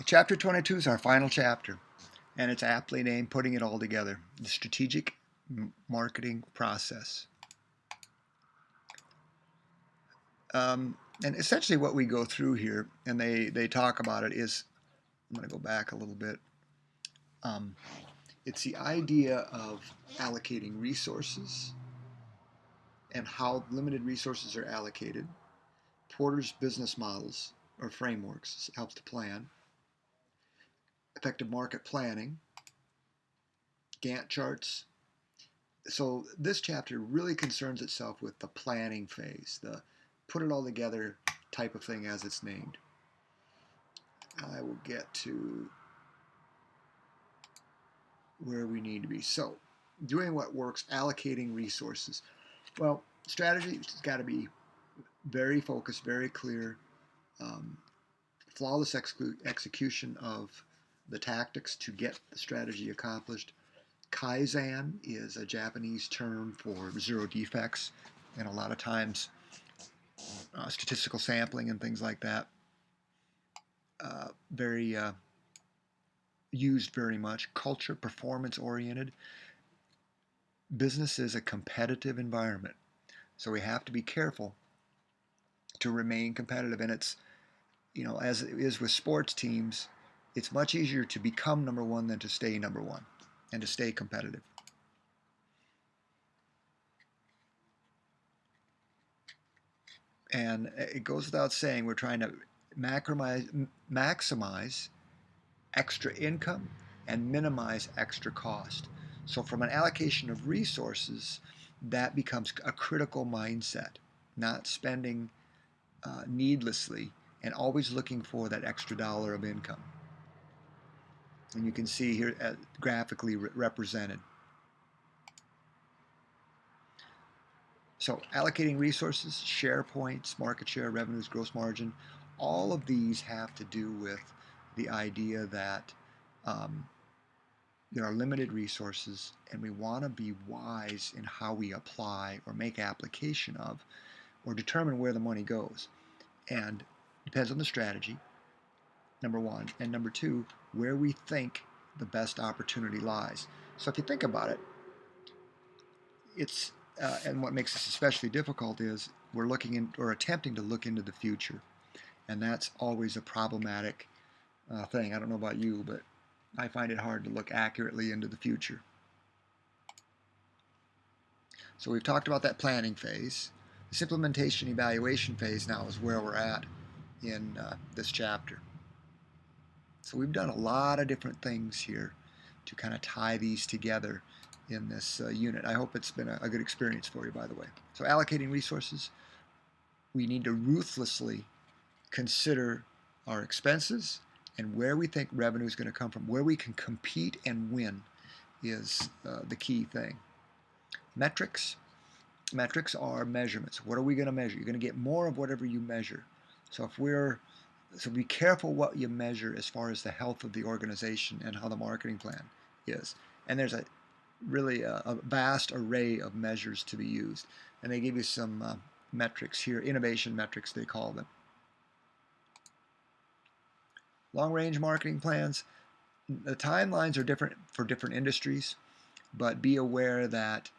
Chapter 22 is our final chapter, and it's aptly named Putting It All Together, the Strategic Marketing Process. And essentially what we go through here, and they talk about it, is, I'm going to go back a little bit. It's the idea of allocating resources and how limited resources are allocated. Porter's business models or frameworks helps to plan. Effective market planning. Gantt charts. So this chapter really concerns itself with the planning phase, the put it all together type of thing as it's named. I will get to where we need to be. So, doing what works, allocating resources. Well, strategy has got to be very focused, very clear, flawless execution of the tactics to get the strategy accomplished. Kaizen is a Japanese term for zero defects, and a lot of times statistical sampling and things like that. Very used very much. Culture, performance oriented. Business is a competitive environment, so we have to be careful to remain competitive. And it's, as it is with sports teams, it's much easier to become number one than to stay number one and to stay competitive. And it goes without saying, we're trying to maximize extra income and minimize extra cost. So from an allocation of resources, that becomes a critical mindset, not spending needlessly and always looking for that extra dollar of income. And you can see here graphically represented. So allocating resources, share points, market share, revenues, gross margin, all of these have to do with the idea that there are limited resources and we want to be wise in how we apply or make application of or determine where the money goes. And it depends on the strategy, number one, and number two, where we think the best opportunity lies. So if you think about it, it's and what makes this especially difficult is we're looking in or attempting to look into the future, and that's always a problematic thing. I don't know about you, but I find it hard to look accurately into the future. So we've talked about that planning phase. This implementation evaluation phase now is where we're at in this chapter. So we've done a lot of different things here to kind of tie these together in this unit. I hope it's been a good experience for you, by the way. So allocating resources, we need to ruthlessly consider our expenses and where we think revenue is going to come from. Where we can compete and win is the key thing. Metrics. Metrics are measurements. What are we going to measure? You're going to get more of whatever you measure. So be careful what you measure as far as the health of the organization and how the marketing plan is. And there's really a vast array of measures to be used. And they give you some metrics here, innovation metrics they call them. Long-range marketing plans, the timelines are different for different industries, but be aware that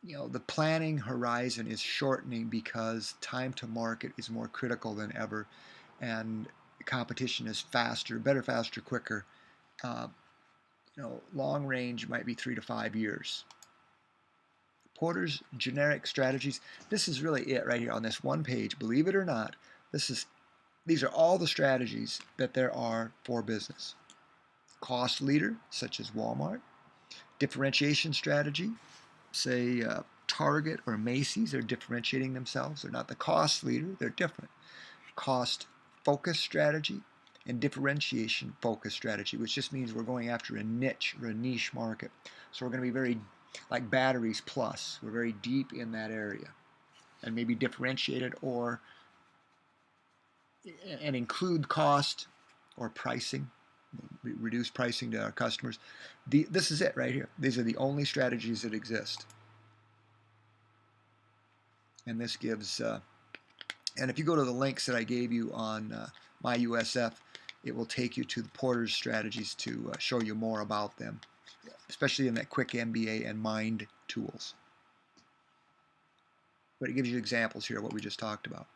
the planning horizon is shortening because time to market is more critical than ever, and competition is faster, better, faster, quicker. Long range might be 3 to 5 years. Porter's generic strategies. This is really it right here on this one page. Believe it or not, these are all the strategies that there are for business. Cost leader, such as Walmart. Differentiation strategy, say Target or Macy's, are differentiating themselves. They're not the cost leader, they're different. Cost focus strategy and differentiation focus strategy, which just means we're going after a niche or a niche market. So we're going to be very, like batteries plus, we're very deep in that area and maybe differentiated and include cost or pricing, reduce pricing to our customers. This is it right here. These are the only strategies that exist. And this gives And if you go to the links that I gave you on my USF, it will take you to the Porter's strategies to show you more about them, especially in that quick MBA and mind tools. But it gives you examples here of what we just talked about.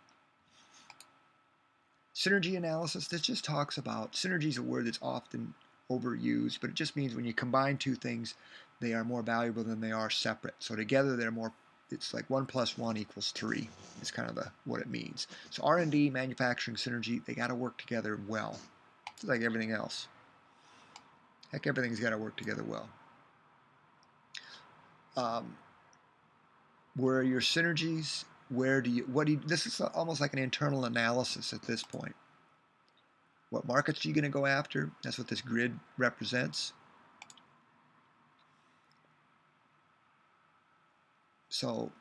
Synergy analysis, this just talks about, synergy is a word that's often overused, but it just means when you combine two things, they are more valuable than they are separate. So together they're more, it's like 1 + 1 = 3. It's kind of what it means. So R&D, manufacturing, synergy, they got to work together well. It's like everything else. Heck, everything's got to work together well. Where are your synergies? This is almost like an internal analysis at this point. What markets are you going to go after? That's what this grid represents. So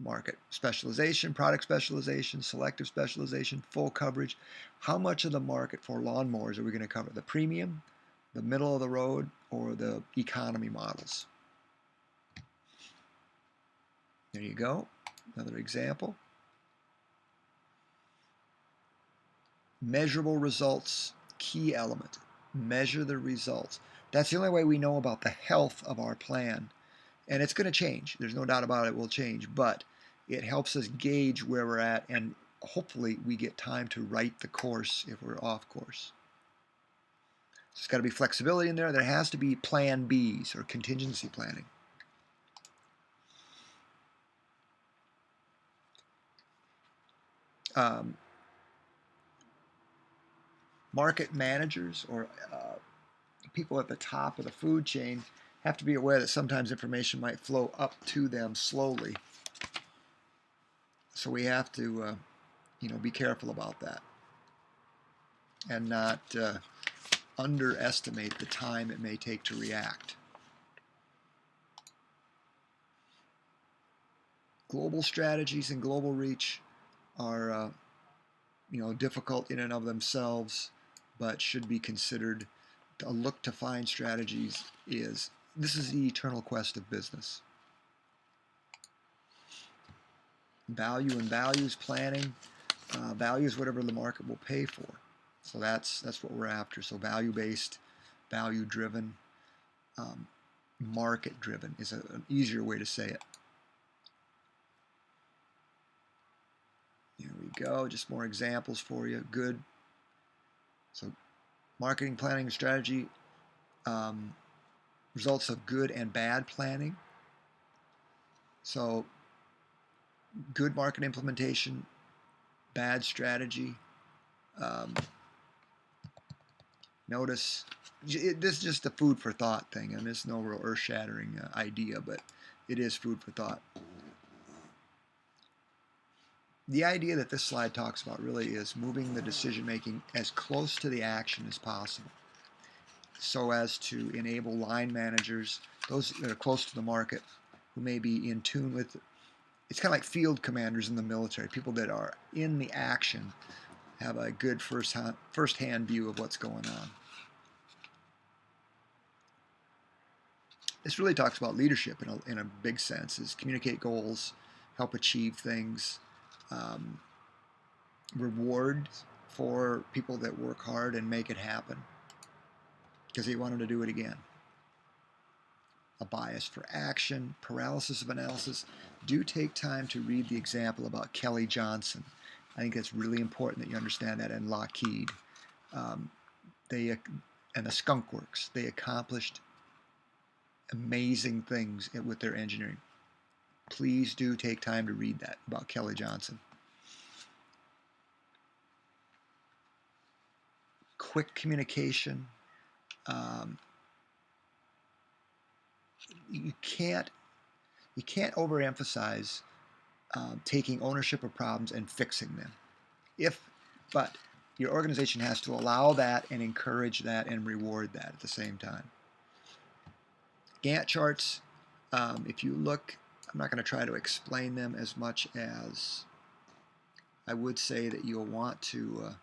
market specialization, product specialization, selective specialization, full coverage. How much of the market for lawnmowers are we going to cover? The premium, the middle of the road, or the economy models? There you go. Another example. Measurable results, key element. Measure the results. That's the only way we know about the health of our plan. And it's going to change. There's no doubt about it, will change. But it helps us gauge where we're at, and hopefully we get time to right the course if we're off course. So there's got to be flexibility in there. There has to be plan Bs, or contingency planning. Market managers, or people at the top of the food chain, have to be aware that sometimes information might flow up to them slowly. So we have to be careful about that and not underestimate the time it may take to react. Global strategies and global reach are difficult in and of themselves, but should be considered. A look to find strategies this is the eternal quest of business. Value and values planning. Value is whatever the market will pay for. So that's what we're after. So value-based, value-driven, market-driven is an easier way to say it. Here we go. Just more examples for you. Good. So marketing, planning, and strategy. Results of good and bad planning. So good market implementation, bad strategy. Notice, this is just a food for thought thing, and it's no real earth-shattering idea, but it is food for thought. The idea that this slide talks about really is moving the decision-making as close to the action as possible, so as to enable line managers, those that are close to the market, who may be in tune with it. It's kind of like field commanders in the military. People that are in the action have a good first-hand view of what's going on. This really talks about leadership in a big sense, is communicate goals, help achieve things, reward for people that work hard and make it happen, because you want them to do it again. A bias for action, paralysis of analysis. Do take time to read the example about Kelly Johnson. I think it's really important that you understand that, and Lockheed. And the Skunk Works, they accomplished amazing things with their engineering. Please do take time to read that about Kelly Johnson. Quick communication. You can't overemphasize taking ownership of problems and fixing them. But your organization has to allow that and encourage that and reward that at the same time. Gantt charts, if you look, I'm not going to try to explain them as much as I would say that you'll want to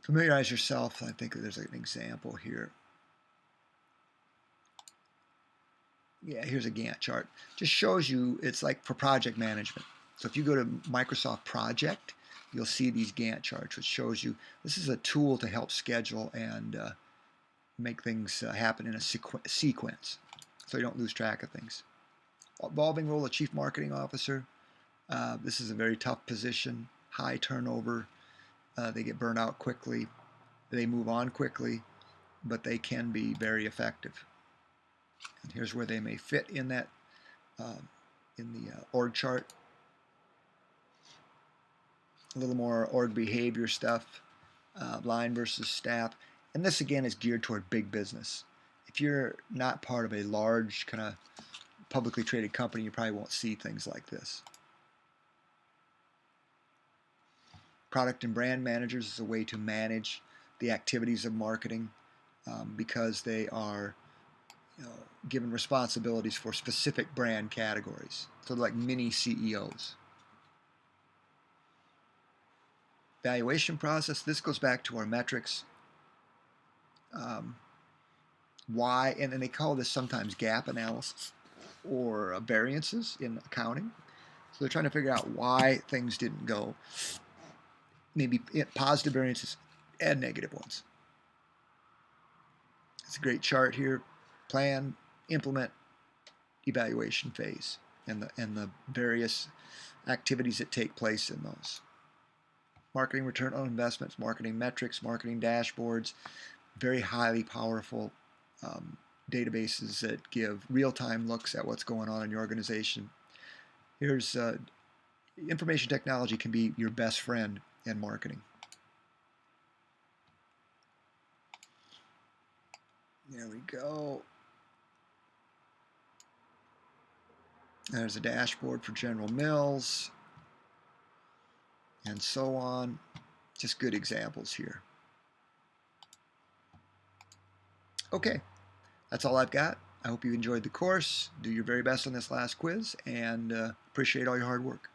familiarize yourself. I think there's an example here. Yeah, here's a Gantt chart. Just shows you, it's like for project management. So if you go to Microsoft Project, you'll see these Gantt charts, which shows you this is a tool to help schedule and make things happen in a sequence, so you don't lose track of things. Evolving role of Chief Marketing Officer. This is a very tough position, high turnover. They get burned out quickly. They move on quickly, but they can be very effective. And here's where they may fit in that in the org chart. A little more org behavior stuff, line versus staff. And this again is geared toward big business. If you're not part of a large kind of publicly traded company, you probably won't see things like this. Product and brand managers is a way to manage the activities of marketing because they are given responsibilities for specific brand categories. So they're like mini CEOs. Valuation process, this goes back to our metrics. Why, and they call this sometimes gap analysis or variances in accounting. So they're trying to figure out why things didn't go, maybe positive variances and negative ones. It's a great chart here. Plan, implement, evaluation phase, and the various activities that take place in those. Marketing return on investments, marketing metrics, marketing dashboards, very highly powerful databases that give real-time looks at what's going on in your organization. Here's information technology can be your best friend in marketing. There we go. There's a dashboard for General Mills and so on. Just good examples here. Okay, that's all I've got. I hope you enjoyed the course. Do your very best on this last quiz, and appreciate all your hard work.